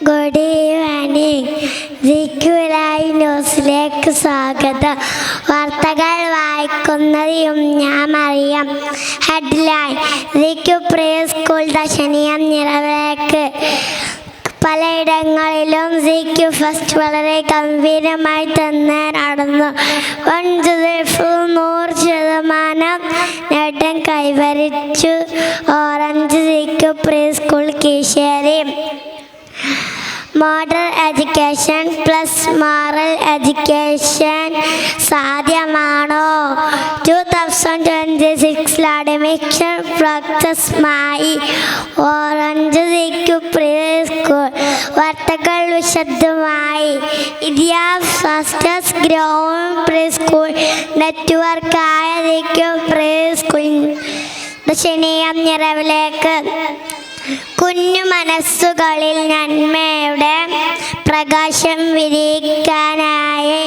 Good evening. ദിക്കുലായി ന്യൂസിലേക്ക് സ്വാഗതം. വാർത്തകൾ വായിക്കുന്നതും ഞാൻ അറിയാം. ഹെഡ്ലൈൻ: ദിക്കു പ്രീ സ്കൂൾ ദശനീയം നിറവിലേക്ക്. പലയിടങ്ങളിലും ദിക്കു ഫസ്റ്റ് വളരെ ഗംഭീരമായി തന്നെ നടന്നു. 100% നേട്ടം കൈവരിച്ചു ഓറഞ്ച് ദിക്കു പ്രീ സ്കൂൾ കീശേരി. Model education plus moral education സാധ്യമാണോ? 2026 അഡ്മിഷൻ പ്രോസസ്സുമായി ഓറഞ്ച് ദിക്കു പ്രീ സ്കൂൾ. വാർത്തകൾ വിശദമായി. India fastest growing pre school നെറ്റ്വർക്കായ ദിക്കു പ്രീ സ്കൂൾ ദശനീയം നിറവിലേക്ക്. കുഞ്ഞു മനസ്സുകളിൽ നന്മയുടെ പ്രകാശം വിരിയിക്കാനായി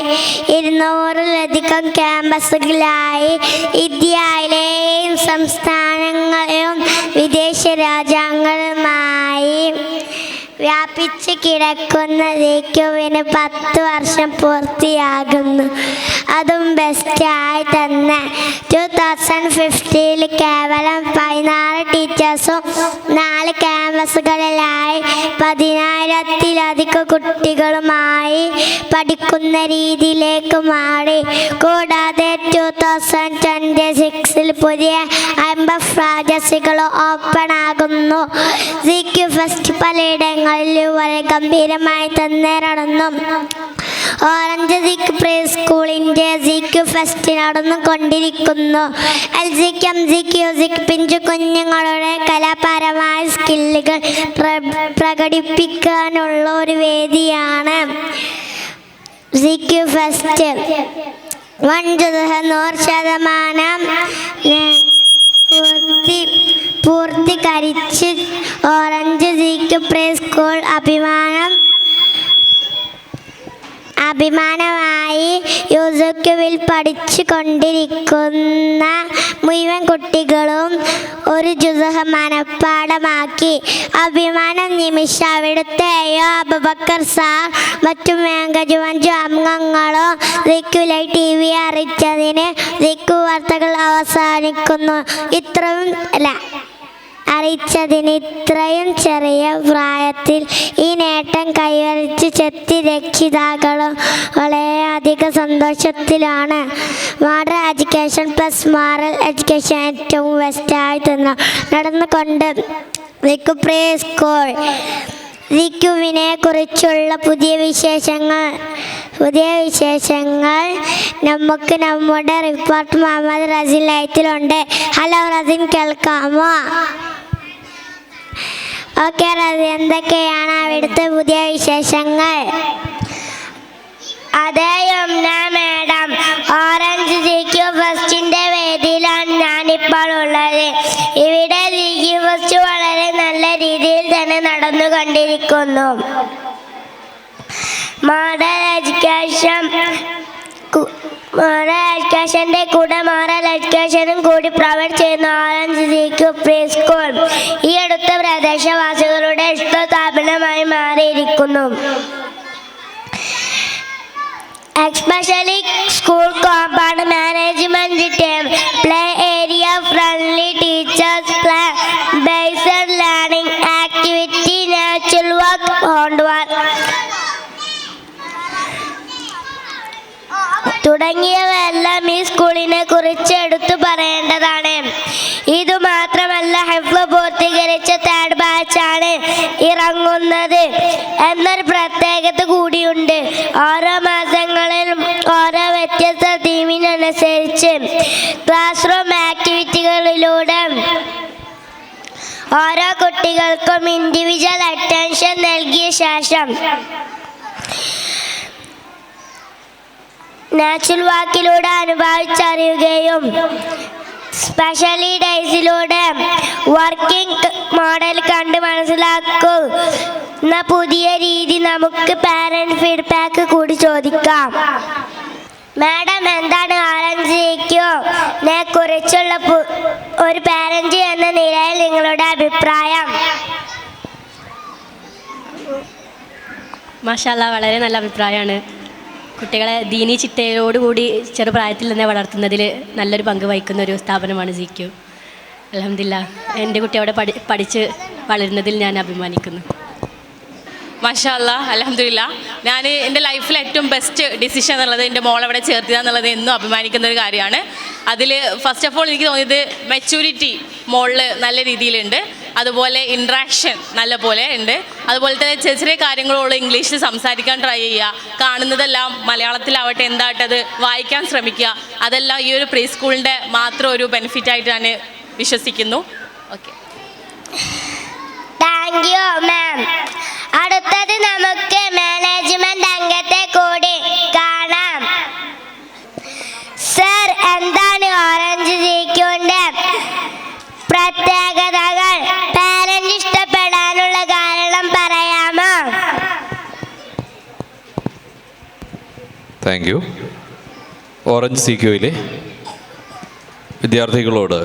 200-ലധികം ക്യാമ്പസുകളായി ഇന്ത്യയിലെയും സംസ്ഥാനങ്ങളിലും വിദേശ രാജ്യങ്ങളുമായി വ്യാപിച്ച് കിടക്കുന്ന ദിക്കുവിന് 10 വർഷം പൂർത്തിയാകുന്നു. അതും ബെസ്റ്റായി തന്നെ. 2015 കേവലം 16 ടീച്ചേഴ്സും 4 ക്യാമ്പസുകളിലായി 10,000-ലധികം കുട്ടികളുമായി പഠിക്കുന്ന രീതിയിലേക്ക് മാറി. കൂടാതെ 2026 പുതിയ 50 ഫ്രാഞ്ചൈസികൾ ഓപ്പൺ ആകുന്നു. ദിക്കു ഫസ്റ്റ് പലയിടങ്ങളിൽ വളരെ ഗംഭീരമായി തന്നെ നടന്നു. ഓറഞ്ച് ദിക്കു പ്രീ സ്കൂളിൻ്റെ ദിക്കു ഫസ്റ്റ് നടന്നുകൊണ്ടിരിക്കുന്നു. പിഞ്ചു കുഞ്ഞുങ്ങളുടെ കലാപരമായ സ്കില്ലുകൾ പ്രകടിപ്പിക്കാനുള്ള ഒരു വേദിയാണ് ദിക്കു ഫസ്റ്റ്. 100% പൂർത്തീകരിച്ച് ഓറഞ്ച് ദിക്കു പ്രീ സ്കൂൾ അഭിമാനമായി യുസുക്കുവിൽ പഠിച്ചു കൊണ്ടിരിക്കുന്ന മുഴുവൻ കുട്ടികളും ഒരു ജുസ് മനഃപ്പാഠമാക്കി. അഭിമാനം നിമിഷം അവിടുത്തെ അബൂബക്കർ സാർ മറ്റു മേഘജുവഞ്ചു അംഗങ്ങളും ദിക്കു ലൈവ് TV അറിയിച്ചതിന് ദിക്കു വാർത്തകൾ അവസാനിക്കുന്നു. ഇത്രയും ചെറിയ പ്രായത്തിൽ ഈ നേട്ടം കൈവരിച്ച് ചെത്തി രക്ഷിതാക്കളും വളരെയധികം സന്തോഷത്തിലാണ്. Model education plus moral education ഏറ്റവും ബെസ്റ്റായി തന്നെ നടന്നുകൊണ്ട് ദിക്കു പ്രീ സ്കൂൾ. ദിക്കുവിനെ കുറിച്ചുള്ള പുതിയ വിശേഷങ്ങൾ നമുക്ക് നമ്മുടെ റിപ്പോർട്ട് മുഹമ്മദ് റസീൻ ലൈത്തിലുണ്ട്. ഹലോ റസീൻ, കേൾക്കാമോ? ഓക്കെ റസീൻ, എന്തൊക്കെയാണ് അവിടുത്തെ പുതിയ വിശേഷങ്ങൾ? അതെ യമുന മാഡം, ഓറഞ്ച് ദിക്കു ഫസ്റ്റിൻ്റെ വേദിയിലാണ് ഞാനിപ്പോൾ ഉള്ളത്. ഇവിടെ ദിക്കു ഫസ്റ്റ് വളരെ നല്ല രീതിയിൽ തന്നെ നടന്നുകൊണ്ടിരിക്കുന്നു. മോഡൽ എഡ്യൂക്കേഷൻ്റെ കൂടെ മോറൽ എഡ്യൂക്കേഷനും കൂടി പ്രൊവൈഡ് ചെയ്യുന്ന ഓറഞ്ച് ദിക്കു പ്രീ സ്കൂൾ ഈ അടുത്ത പ്രദേശവാസികളുടെ ഇഷ്ടസ്ഥാപനമായി മാറിയിരിക്കുന്നു. Especially school compound management team, play area friendly teachers, plan based learning activity, natural work, handwork തുടങ്ങിയവയെല്ലാം ഈ സ്കൂളിനെ കുറിച്ച് എടുത്തു പറയേണ്ടതാണ്. ഇതുമാത്രമല്ല, ഹിഫ്ള് പൂർത്തീകരിച്ച 3rd ബാച്ചാണ് ഇറങ്ങുന്നത് എന്നൊരു പ്രത്യേകത കൂടിയുണ്ട്. ഓരോ മാസങ്ങളിലും ഓരോ വ്യത്യസ്ത തീമിനനുസരിച്ച് ക്ലാസ് റൂം ആക്ടിവിറ്റികളിലൂടെ ഓരോ കുട്ടികൾക്കും ഇൻഡിവിജ്വൽ അറ്റൻഷൻ നൽകിയ ശേഷം നാച്ചുറൽ വാക്കിലൂടെ അനുഭവിച്ചറിയുകയും സ്പെഷ്യലി ഡേയ്സിലൂടെ വർക്കിംഗ് മോഡൽ കണ്ട് മനസ്സിലാക്കുന്ന പുതിയ രീതി നമുക്ക് പാരന്റ് ഫീഡ്ബാക്ക് കൂടി ചോദിക്കാം. മാഡം, എന്താണ് ഓറഞ്ച് ദിക്കുവിനെ കുറിച്ചുള്ള ഒരു പാരന്റ് എന്ന നിലയിൽ നിങ്ങളുടെ അഭിപ്രായം? മാഷാല്ലാ വളരെ നല്ല അഭിപ്രായമാണ്. കുട്ടികളെ ദീനി ചിട്ടയോടുകൂടി ചെറുപ്രായത്തിൽ തന്നെ വളർത്തുന്നതിൽ നല്ലൊരു പങ്ക് വഹിക്കുന്ന ഒരു സ്ഥാപനമാണ് ZQ. അൽഹംദുലില്ലാ എൻ്റെ കുട്ടി അവിടെ പഠിച്ച് വളരുന്നതിൽ ഞാൻ അഭിമാനിക്കുന്നു. മാഷാ അല്ലാ അൽഹംദുലില്ലാ. ഞാൻ എൻ്റെ ലൈഫിൽ ഏറ്റവും ബെസ്റ്റ് ഡിസിഷൻ എന്നുള്ളത് എൻ്റെ മോളവിടെ ചേർത്തുക എന്നുള്ളത് എന്നും അഭിമാനിക്കുന്ന ഒരു കാര്യമാണ്. അതിൽ ഫസ്റ്റ് ഓഫ് ഓൾ എനിക്ക് തോന്നിയത് മെച്യൂരിറ്റി മോളിൽ നല്ല രീതിയിലുണ്ട്, അതുപോലെ ഇൻട്രാക്ഷൻ നല്ല പോലെ ഉണ്ട്, അതുപോലെ തന്നെ ചെറിയ ചെറിയ കാര്യങ്ങളോട് ഇംഗ്ലീഷിൽ സംസാരിക്കാൻ ട്രൈ ചെയ്യുക, കാണുന്നതെല്ലാം മലയാളത്തിലാവട്ടെ എന്താവട്ടെ വായിക്കാൻ ശ്രമിക്കുക. അതെല്ലാം ഈ ഒരു പ്രീ സ്കൂളിൻ്റെ മാത്രം ഒരു ബെനിഫിറ്റായിട്ട് ഞാൻ വിശ്വസിക്കുന്നു. Okay, thank you ma'am. അടുത്തത് നമുക്ക് മാനേജ്മെന്റ് അംഗത്തെ കൂടി കാണാം. സർ, എന്താണ് ഓറഞ്ച് ZQന്റെ പ്രത്യേകതകൾ? പാരന്റ് ഇഷ്ടപ്പെടാനുള്ള കാരണം പറയാമോ? Thank you. ഓറഞ്ച് ZQയിലെ വിദ്യാർത്ഥികളോട്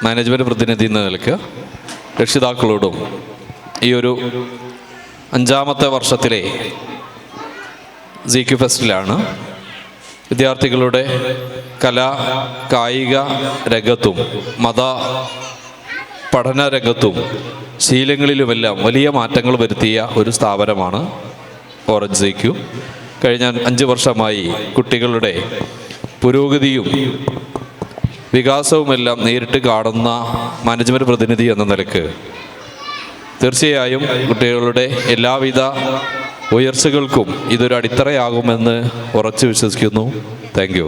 മാനേജ്മെൻറ്റ് പ്രതിനിധി എന്ന നിലയ്ക്ക് രക്ഷിതാക്കളോടും ഈ ഒരു 5ാമത്തെ വർഷത്തിലെ ZQ ഫെസ്റ്റിലാണ് വിദ്യാർത്ഥികളുടെ കലാ കായിക രംഗത്തും മത പഠന രംഗത്തും ശീലങ്ങളിലുമെല്ലാം വലിയ മാറ്റങ്ങൾ വരുത്തിയ ഒരു സ്ഥാപനമാണ് ഓറഞ്ച് ZQ. കഴിഞ്ഞ 5 വർഷമായി കുട്ടികളുടെ പുരോഗതിയും വികാസവുമെല്ലാം നേരിട്ട് കാണുന്ന മാനേജ്മെൻറ്റ് പ്രതിനിധി എന്ന നിലയ്ക്ക് തീർച്ചയായും കുട്ടികളുടെ എല്ലാവിധ ഉയർച്ചകൾക്കും ഇതൊരു അടിത്തറയാകുമെന്ന് ഉറച്ചു വിശ്വസിക്കുന്നു. Thank you.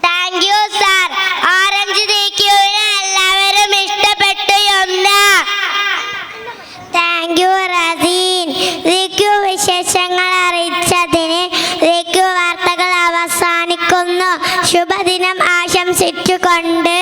Thank you sir. Orange ZQവിനെ എല്ലാവരും ഇഷ്ടപ്പെട്ടു എന്ന്. Thank you Razeen. ZQ വിശേഷങ്ങൾ അറിയിച്ചതിന് ZQ വാർത്തകൾ അവസാനിക്കുന്നു. ശുഭദിനം ആശംസിച്ചുകൊണ്ട്